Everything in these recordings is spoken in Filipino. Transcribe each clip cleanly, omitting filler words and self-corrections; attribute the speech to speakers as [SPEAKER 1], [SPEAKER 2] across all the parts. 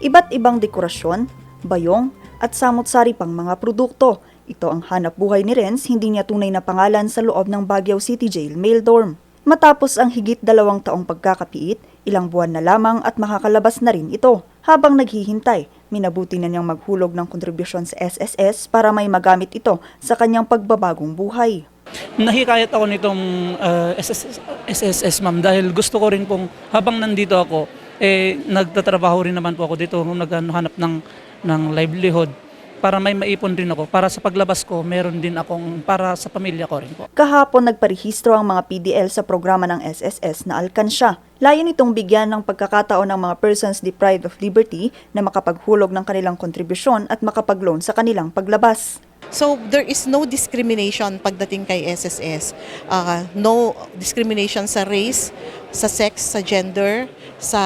[SPEAKER 1] Iba't ibang dekorasyon, bayong, at samot-sari pang mga produkto. Ito ang hanap buhay ni Renz, hindi niya tunay na pangalan sa loob ng Baguio City Jail Mail Dorm. Matapos ang higit 2 taong pagkakapiit, ilang buwan na lamang at makakalabas na rin ito. Habang naghihintay, minabuti na niyang maghulog ng kontribusyon sa SSS para may magamit ito sa kanyang pagbabagong buhay.
[SPEAKER 2] Nahikayat ako nitong SSS ma'am dahil gusto ko rin pong habang nandito ako, nagtatrabaho rin naman po ako dito, naghanap ng livelihood para may maipon rin ako. Para sa paglabas ko, meron din akong para sa pamilya ko rin po.
[SPEAKER 1] Kahapon nagparehistro ang mga PDL sa programa ng SSS na alkansya. Layon itong bigyan ng pagkakataon ng mga persons deprived of liberty na makapaghulog ng kanilang kontribusyon at makapag-loan sa kanilang paglabas.
[SPEAKER 3] So there is no discrimination pagdating kay SSS. No discrimination sa race, sa sex, sa gender, sa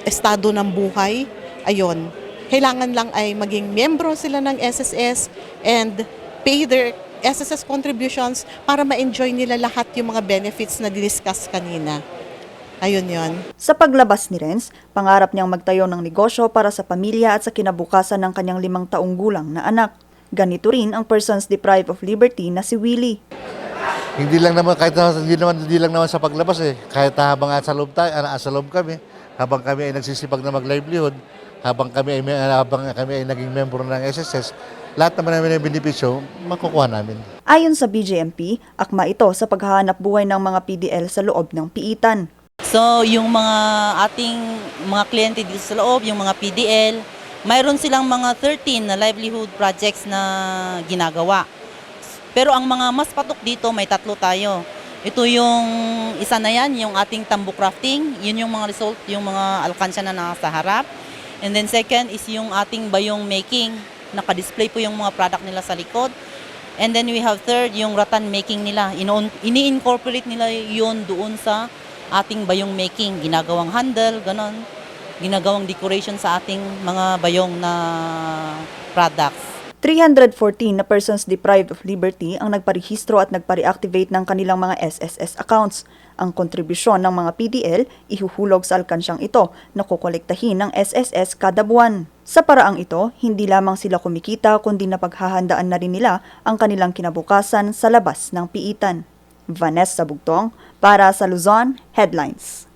[SPEAKER 3] estado ng buhay. Ayun. Kailangan lang ay maging miyembro sila ng SSS and pay their SSS contributions para ma-enjoy nila lahat yung mga benefits na diniscuss kanina. Ayun yon.
[SPEAKER 1] Sa paglabas ni Renz, pangarap niyang magtayo ng negosyo para sa pamilya at sa kinabukasan ng kanyang 5 taong gulang na anak. Ganito rin ang persons deprived of liberty na si Willie.
[SPEAKER 4] Hindi lang naman sa paglabas kahit habang sa loob kami, habang kami ay nagsisipag na mag-livelihood, habang kami ay naging member ng SSS, lahat naman namin ng benepisyo makukuha namin.
[SPEAKER 1] Ayon sa BJMP, akma ito sa paghahanap buhay ng mga PDL sa loob ng piitan.
[SPEAKER 5] So, yung mga ating mga kliyente dito sa loob, yung mga PDL, mayroon silang mga 13 na livelihood projects na ginagawa. Pero ang mga mas patok dito, may 3 tayo. Ito yung isa na yan, yung ating tambo crafting, yun yung mga result, yung mga alkansya na nasa harap. And then second is yung ating bayong making, naka-display po yung mga product nila sa likod. And then we have third, yung rattan making nila. Ini-incorporate nila yun doon sa ating bayong making, ginagawang handle, ganon. Ginagawang decoration sa ating mga bayong na products.
[SPEAKER 1] 314 na persons deprived of liberty ang nagparehistro at nagpa-reactivate ng kanilang mga SSS accounts. Ang kontribusyon ng mga PDL ihuhulog sa alkansyang ito na kukolektahin ng SSS kada buwan. Sa paraang ito, hindi lamang sila kumikita kundi napaghahandaan na rin nila ang kanilang kinabukasan sa labas ng piitan. Vanessa Bugtong para sa Luzon Headlines.